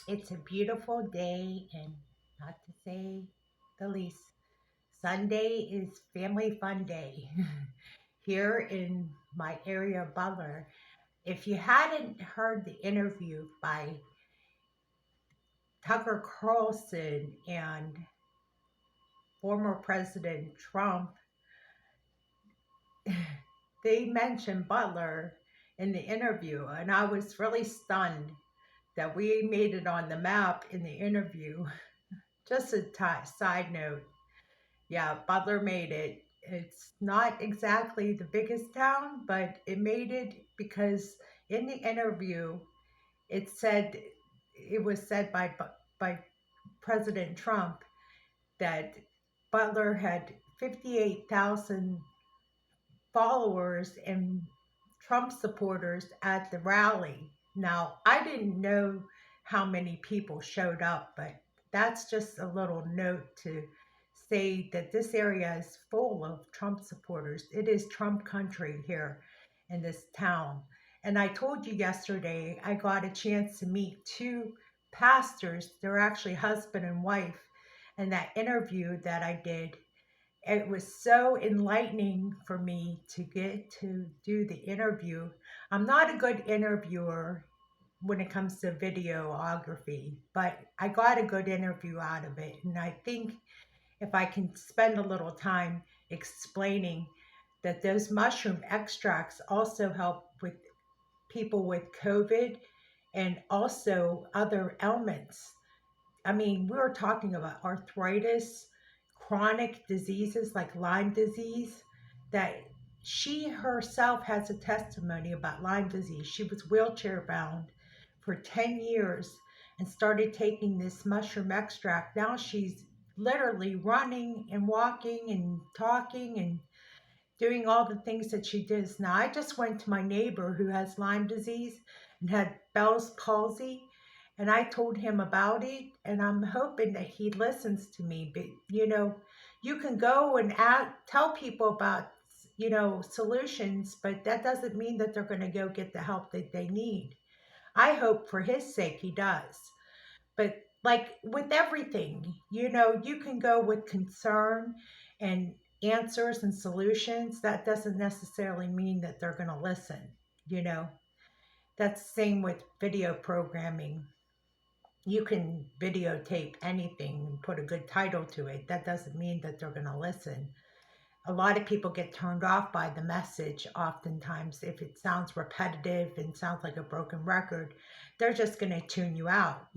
It's a beautiful day, and not to say the least, Sunday is Family Fun Day here in my area of Butler. If you hadn't heard the interview by Tucker Carlson and former President Trump, they mentioned Butler in the interview, and I was really stunned that we made it on the map in the interview. Just a side note. Yeah, Butler made it. It's not exactly the biggest town, but it made it because in the interview, it said it was said by President Trump that Butler had 58,000 followers and Trump supporters at the rally. Now, I didn't know how many people showed up, but that's just a little note to say that this area is full of Trump supporters. It is Trump country here in this town. And I told you yesterday, I got a chance to meet two pastors. They're actually husband and wife. And that interview that I did, it was so enlightening for me to get to do the interview. I'm not a good interviewer when it comes to videography, but I got a good interview out of it. And I think if I can spend a little time explaining that those mushroom extracts also help with people with COVID and also other ailments. I mean, we were talking about arthritis, chronic diseases like Lyme disease, that she herself has a testimony about Lyme disease. She was wheelchair bound for 10 years and started taking this mushroom extract. Now she's literally running and walking and talking and doing all the things that she does. Now, I just went to my neighbor who has Lyme disease and had Bell's palsy, and I told him about it, and I'm hoping that he listens to me. But you can go and tell people about solutions, but that doesn't mean that they're going to go get the help that they need. I hope for his sake he does. But like with everything, you can go with concern and answers and solutions. That doesn't necessarily mean that they're going to listen. You know, that's the same with video programming. You can videotape anything and put a good title to it. That doesn't mean that they're going to listen. A lot of people get turned off by the message oftentimes if it sounds repetitive and sounds like a broken record. They're just going to tune you out.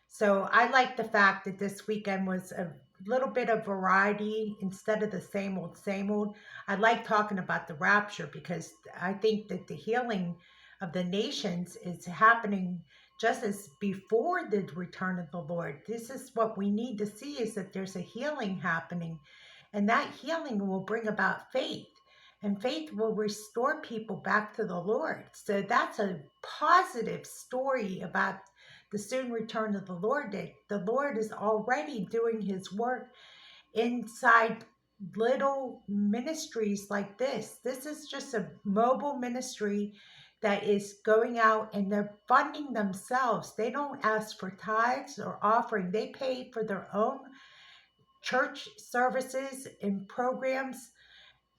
So I like the fact that this weekend was a little bit of variety instead of the same old, same old. I like talking about the rapture because I think that the healing of the nations is happening just as before the return of the Lord. This is what we need to see, is that there's a healing happening, and that healing will bring about faith, and faith will restore people back to the Lord. So that's a positive story about the soon return of the Lord, that the Lord is already doing his work inside little ministries like this. This is just a mobile ministry that is going out and they're funding themselves. They don't ask for tithes or offering. They pay for their own church services and programs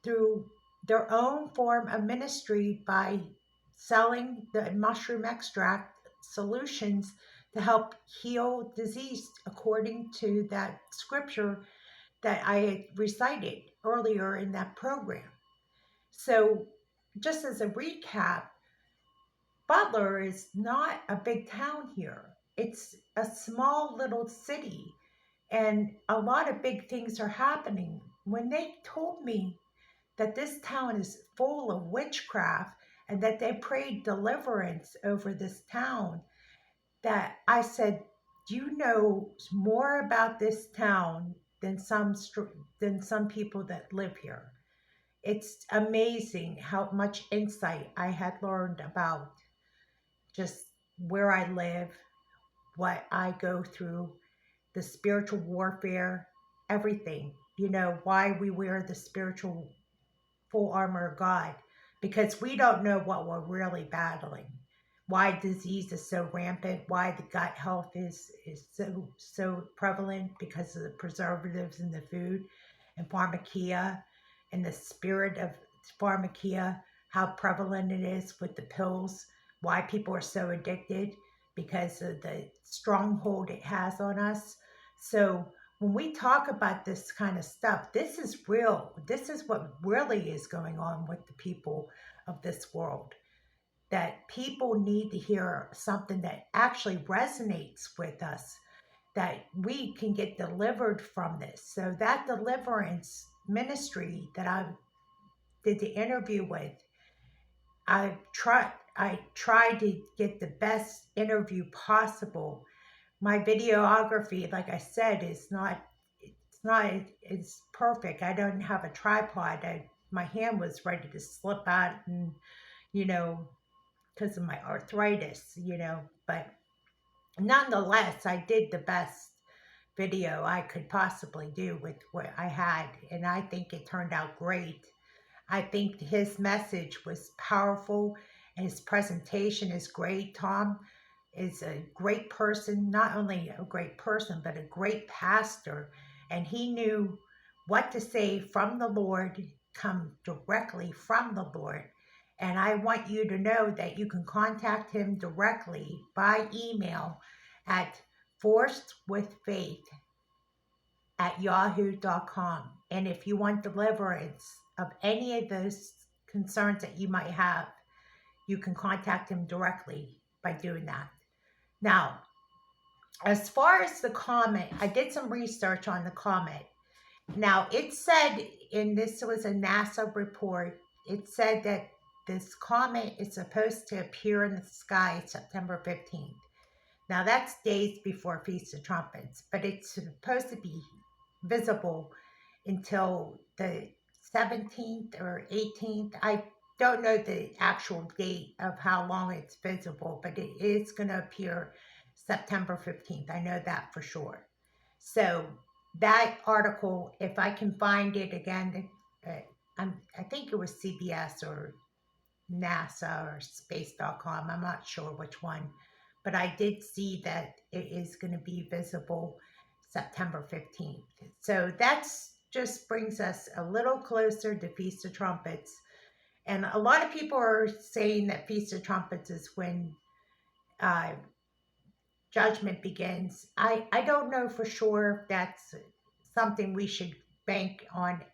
through their own form of ministry by selling the mushroom extract solutions to help heal disease according to that scripture that I recited earlier in that program. So, just as a recap, Butler is not a big town here. It's a small little city, and a lot of big things are happening. When they told me that this town is full of witchcraft and that they prayed deliverance over this town, that I said, you know more about this town than some people that live here. It's amazing how much insight I had learned about just where I live, what I go through, the spiritual warfare, everything. Why we wear the spiritual full armor of God, because we don't know what we're really battling. why disease is so rampant, why the gut health is so prevalent because of the preservatives in the food and pharmakia and the spirit of pharmakia, how prevalent it is with the pills, why people are so addicted because of the stronghold it has on us. So when we talk about this kind of stuff, this is real. This is what really is going on with the people of this world, that people need to hear something that actually resonates with us, that we can get delivered from this. So that deliverance ministry that I did the interview with, I tried to get the best interview possible. My videography, like I said, is not it's perfect. I don't have a tripod. My hand was ready to slip out, and you know, because of my arthritis, but nonetheless, I did the best video I could possibly do with what I had, and I think it turned out great. I think his message was powerful and his presentation is great. Tom is a great person, not only a great person, but a great pastor. And he knew what to say from the Lord, come directly from the Lord. And I want you to know that you can contact him directly by email at forcedwithfaith@yahoo.com. And if you want deliverance of any of those concerns that you might have, you can contact him directly by doing that. Now, as far as the comet, I did some research on the comet. Now, it said this was a NASA report, it said that this comet is supposed to appear in the sky September 15th. Now, that's days before Feast of Trumpets, but it's supposed to be visible until the 17th or 18th. I don't know the actual date of how long it's visible, but it is going to appear September 15th. I know that for sure. So that article, if I can find it again, I think it was CBS or NASA or space.com. I'm not sure which one, but I did see that it is going to be visible September 15th. So that's just brings us a little closer to Feast of Trumpets. And a lot of people are saying that Feast of Trumpets is when judgment begins. I don't know for sure if that's something we should bank on,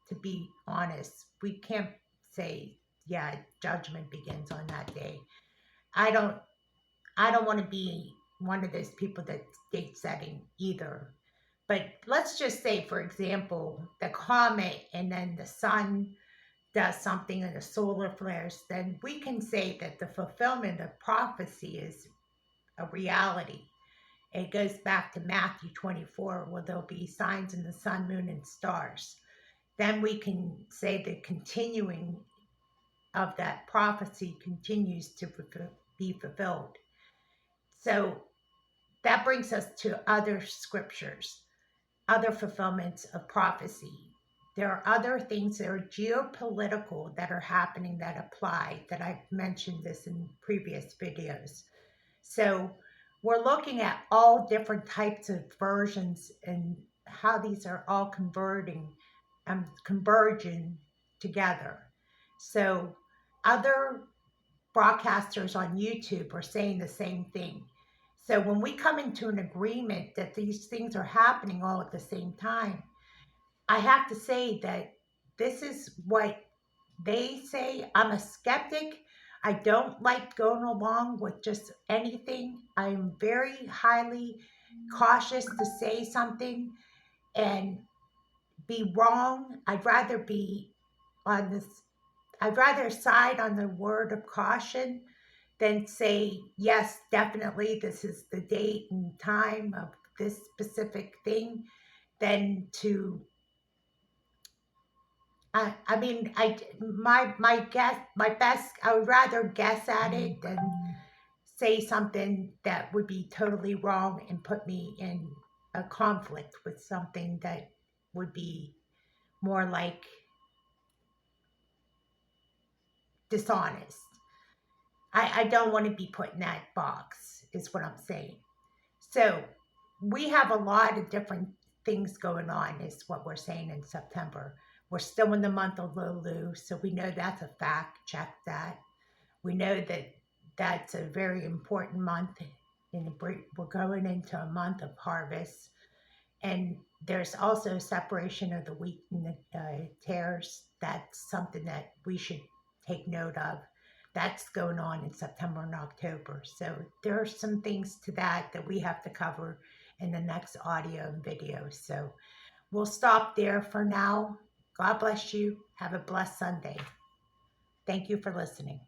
to be honest. We can't say, yeah, judgment begins on that day. I don't want to be one of those people that's date setting either. But let's just say, for example, the comet and then the sun does something in the solar flares, then we can say that the fulfillment of prophecy is a reality. It goes back to Matthew 24, where there'll be signs in the sun, moon, and stars. Then we can say the continuing of that prophecy continues to be fulfilled. So that brings us to other scriptures, other fulfillments of prophecy. There are other things that are geopolitical that are happening that apply, that I've mentioned this in previous videos. So we're looking at all different types of versions and how these are all converging together. So other broadcasters on YouTube are saying the same thing. So when we come into an agreement that these things are happening all at the same time, I have to say that this is what they say. I'm a skeptic. I don't like going along with just anything. I'm very highly cautious to say something and be wrong. I'd rather side on the word of caution than say, yes, definitely this is the date and time of this specific thing, than to my best, I would rather guess at it than say something that would be totally wrong and put me in a conflict with something that would be more like dishonest. I don't want to be put in that box, is what I'm saying. So we have a lot of different things going on, is what we're saying in September. We're still in the month of Lulu, so we know that's a fact. Check that. We know that that's a very important month. We're going into a month of harvest. And there's also separation of the wheat and the tares. That's something that we should take note of. That's going on in September and October. So there are some things to that that we have to cover in the next audio and video. So we'll stop there for now. God bless you. Have a blessed Sunday. Thank you for listening.